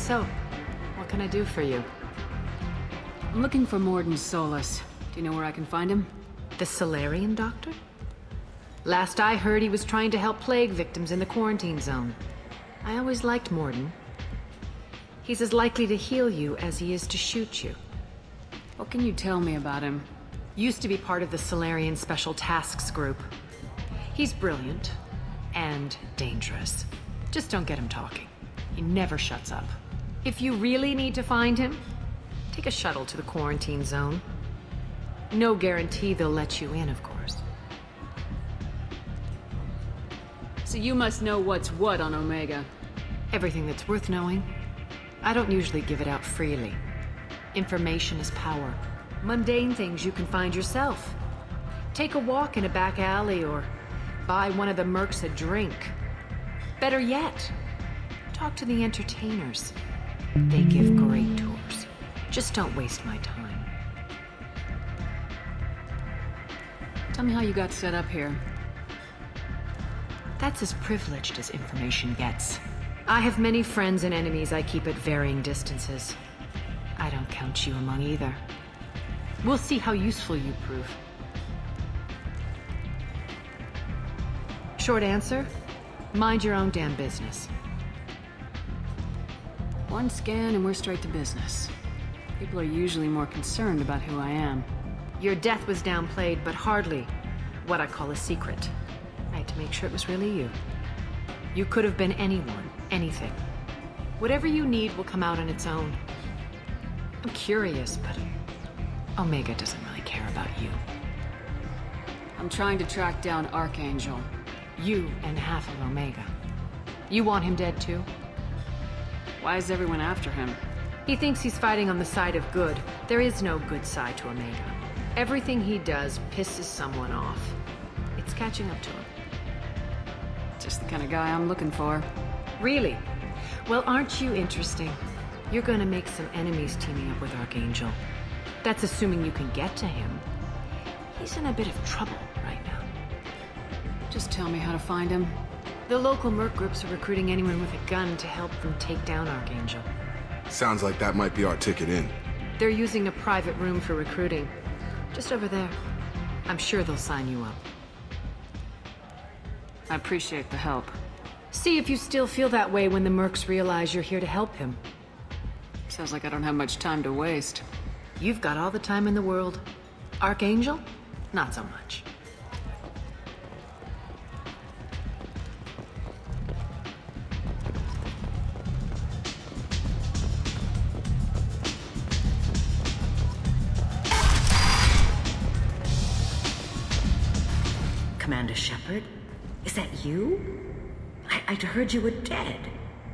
So, what can I do for you? I'm looking for Mordin Solus. Do you know where I can find him? The Solarian doctor? Last I heard, he was trying to help plague victims in the quarantine zone. I always liked Mordin. He's as likely to heal you as he is to shoot you. What can you tell me about him? Used to be part of the Solarian Special Tasks Group. He's brilliant and dangerous. Just don't get him talking. He never shuts up. If you really need to find him, take a shuttle to the quarantine zone. No guarantee they'll let you in, of course. So you must know what's what on Omega. Everything that's worth knowing. I don't usually give it out freely. Information is power. Mundane things you can find yourself. Take a walk in a back alley or buy one of the mercs a drink. Better yet, talk to the entertainers. They give great tours. Just don't waste my time. Tell me how you got set up here. That's as privileged as information gets. I have many friends and enemies I keep at varying distances. I don't count you among either. We'll see how useful you prove. Short answer, mind your own damn business. One scan and we're straight to business. People are usually more concerned about who I am. Your death was downplayed, but hardly what I call a secret. I had to make sure it was really you. You could have been anyone, anything. Whatever you need will come out on its own. I'm curious, but Omega doesn't really care about you. I'm trying to track down Archangel. You and half of Omega. You want him dead too? Why is everyone after him? He thinks he's fighting on the side of good. There is no good side to Omega. Everything he does pisses someone off. It's catching up to him. Just the kind of guy I'm looking for. Really? Well, aren't you interesting? You're gonna make some enemies teaming up with Archangel. That's assuming you can get to him. He's in a bit of trouble right now. Just tell me how to find him. The local merc groups are recruiting anyone with a gun to help them take down Archangel. Sounds like that might be our ticket in. They're using a private room for recruiting. Just over there. I'm sure they'll sign you up. I appreciate the help. See if you still feel that way when the mercs realize you're here to help him. Sounds like I don't have much time to waste. You've got all the time in the world. Archangel? Not so much. Commander Shepard? Is that you? I'd heard you were dead.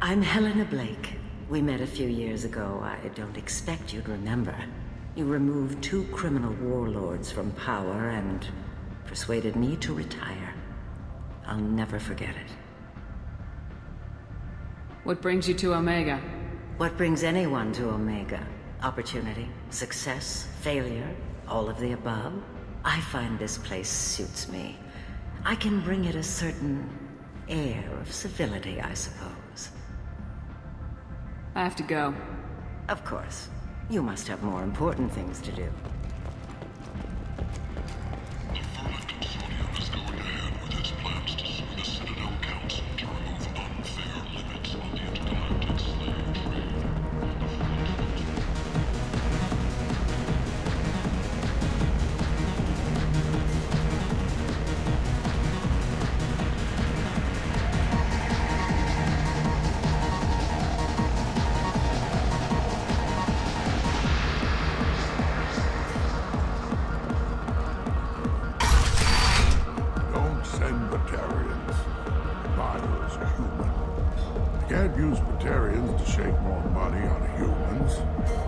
I'm Helena Blake. We met a few years ago. I don't expect you'd remember. You removed 2 criminal warlords from power and persuaded me to retire. I'll never forget it. What brings you to Omega? What brings anyone to Omega? Opportunity, success, failure, all of the above? I find this place suits me. I can bring it a certain air of civility, I suppose. I have to go. Of course. You must have more important things to do. The Vermin Consortium is going ahead with its plans to sue the Citadel Council to remove unfair limits on the intergalactic slave trade. Don't send Batarians. Buyers are human. You can't use Batarians to shake more money on humans.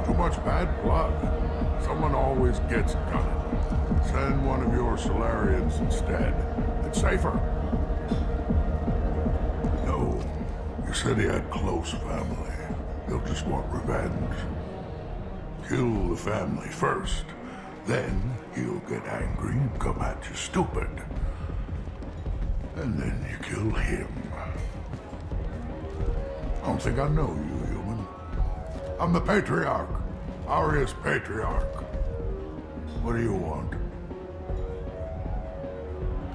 Too much bad blood. Someone always gets gunning. Send one of your Solarians instead. It's safer. No. You said he had close family. He'll just want revenge. Kill the family first. Then he'll get angry and come at you stupid. And then you kill him. I don't think I know you, human. I'm the Patriarch. Aria's Patriarch. What do you want?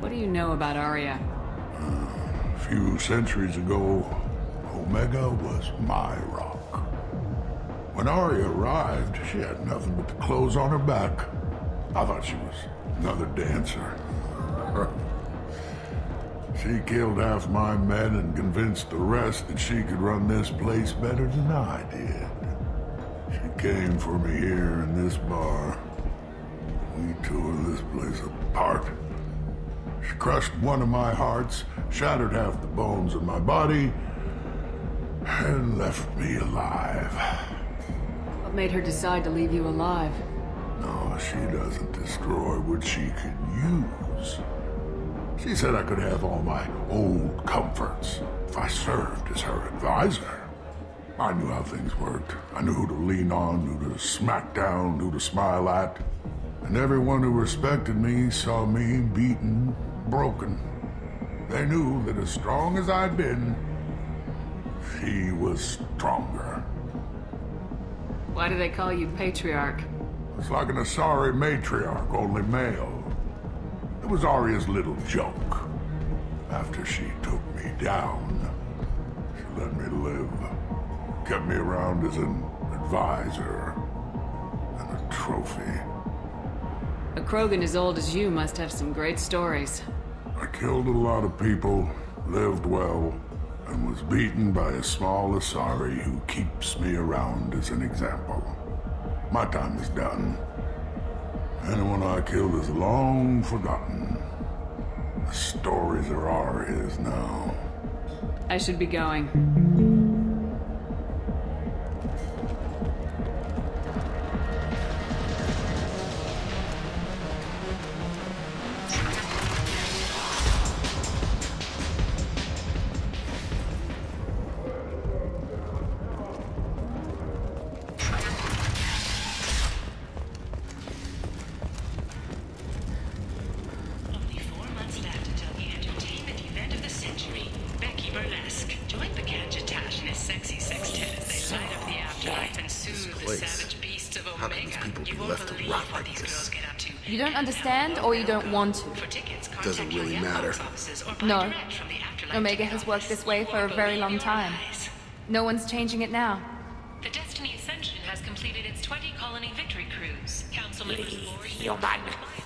What do you know about Arya? A few centuries ago, Omega was my rock. When Arya arrived, she had nothing but the clothes on her back. I thought she was another dancer. She killed half my men and convinced the rest that she could run this place better than I did. She came for me here in this bar. We tore this place apart. She crushed one of my hearts, shattered half the bones in my body, and left me alive. What made her decide to leave you alive? No, she doesn't destroy what she can use. She said I could have all my old comforts if I served as her advisor. I knew how things worked. I knew who to lean on, who to smack down, who to smile at. And everyone who respected me saw me beaten, broken. They knew that as strong as I'd been, she was stronger. Why do they call you Patriarch? It's like an Asari matriarch, only male. It was Arya's little joke. After she took me down, she let me live. Kept me around as an advisor and a trophy. A Krogan as old as you must have some great stories. I killed a lot of people, lived well, and was beaten by a small Asari who keeps me around as an example. My time is done. Anyone I killed is long forgotten. The stories are Arya's now. I should be going. Only 4 months left until the entertainment event of the century. Becky Burlesque. Join the Kanjatash and his sexy sextet as they light up the afterlife and soothe the place. savage beasts of How can these Omega. people You be won't left to believe rot what like these this? girls get up to. You don't understand or you don't want to. For tickets, contact Doesn't really your matter. Yellow offices or buy No. direct from the Afterlife Omega ticket has worked office. this way You for a won't very believe long your time. eyes. No one's changing it now. The Destiny Ascension has completed its 20-colony victory cruise. Council members aboard... Human,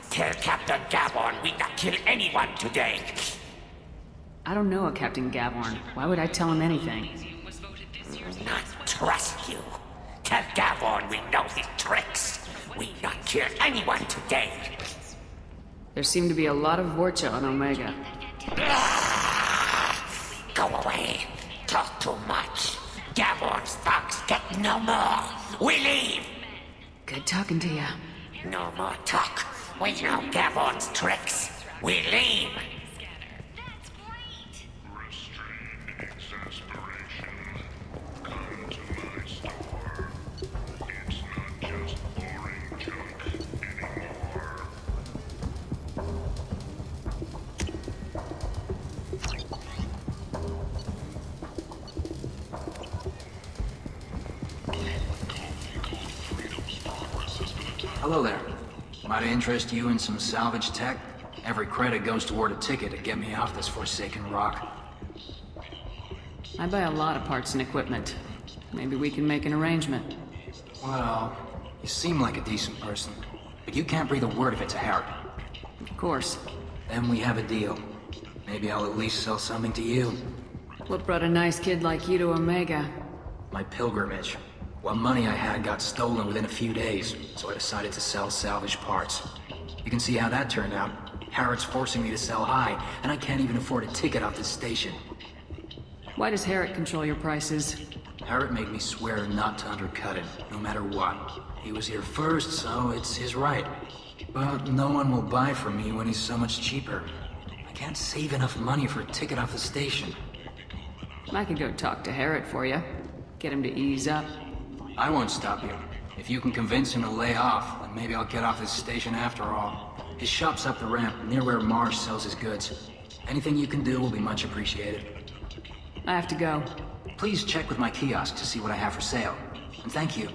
tell Captain Gavon we not kill anyone today. I don't know a Captain Gavorn. Why would I tell him anything? was voted this year's Not trust you. Tell Gavon we know his tricks. We not kill anyone today. There seem to be a lot of Vorcha on Omega. Go away. Talk too much. Gavon's thugs get no more. We leave. Good talking to you. No more talk. We know Gavon's tricks. We leave. Restrain exasperation. Come to my store. It's not just boring junk anymore. Hello there. Might I interest you in some salvage tech? Every credit goes toward a ticket to get me off this forsaken rock. I buy a lot of parts and equipment. Maybe we can make an arrangement. Well, you seem like a decent person, but you can't breathe a word if it's a Harrod. Of course. Then we have a deal. Maybe I'll at least sell something to you. What brought a nice kid like you to Omega? My pilgrimage. What money I had got stolen within a few days, so I decided to sell salvage parts. You can see how that turned out. Harrod's forcing me to sell high, and I can't even afford a ticket off this station. Why does Harrod control your prices? Harrod made me swear not to undercut it, no matter what. He was here first, so it's his right. But no one will buy from me when he's so much cheaper. I can't save enough money for a ticket off the station. I could go talk to Harrod for you. Get him to ease up. I won't stop you. If you can convince him to lay off, then maybe I'll get off this station after all. His shop's up the ramp, near where Marsh sells his goods. Anything you can do will be much appreciated. I have to go. Please check with my kiosk to see what I have for sale. And thank you.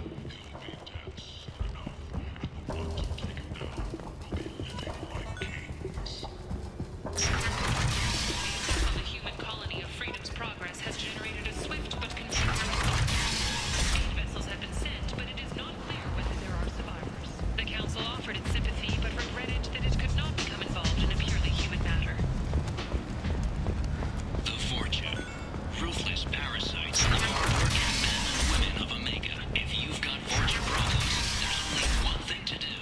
The human colony of Freedom's Progress has generated a swift but controlled response. 8 vessels have been sent, but it is not clear whether there are survivors. The Council offered its sympathy, but regretted that it could not become involved in a purely human matter. The Fortune. Ruthless parasites, the hard-working men and women of Omega. If you've got Fortune problems, there's only one thing to do.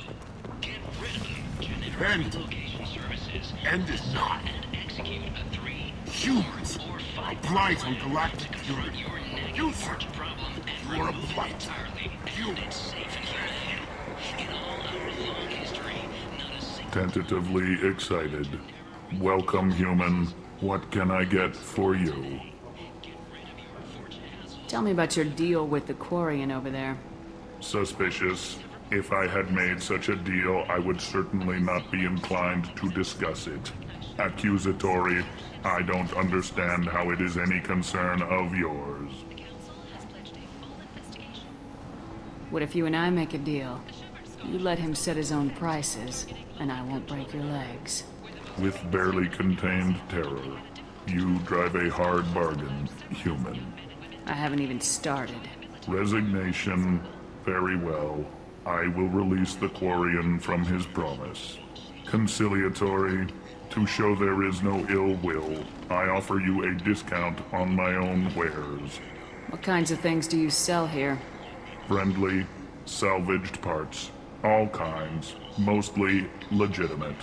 Get rid of them. Generate location services. End is not. And execute a 3, Humans. 4, or 5 Blight on galactic confront purity. your negative You, Fortune problem and You're a remove it blight. entirely. And it's safe and humane. In all our long history, not a single Tentatively excited. Welcome, human. What can I get for you? Tell me about your deal with the Quarian over there. Suspicious. If I had made such a deal, I would certainly not be inclined to discuss it. Accusatory. I don't understand how it is any concern of yours. What if you and I make a deal? You let him set his own prices, and I won't break your legs. With barely contained terror, you drive a hard bargain, human. I haven't even started. Resignation. Very well. I will release the Quarian from his promise. Conciliatory. To show there is no ill will, I offer you a discount on my own wares. What kinds of things do you sell here? Friendly, salvaged parts. All kinds. Mostly legitimate.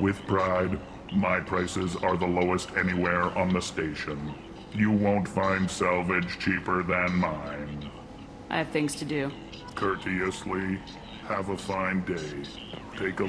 With pride, my prices are the lowest anywhere on the station. You won't find salvage cheaper than mine. I have things to do. Courteously, have a fine day. Take a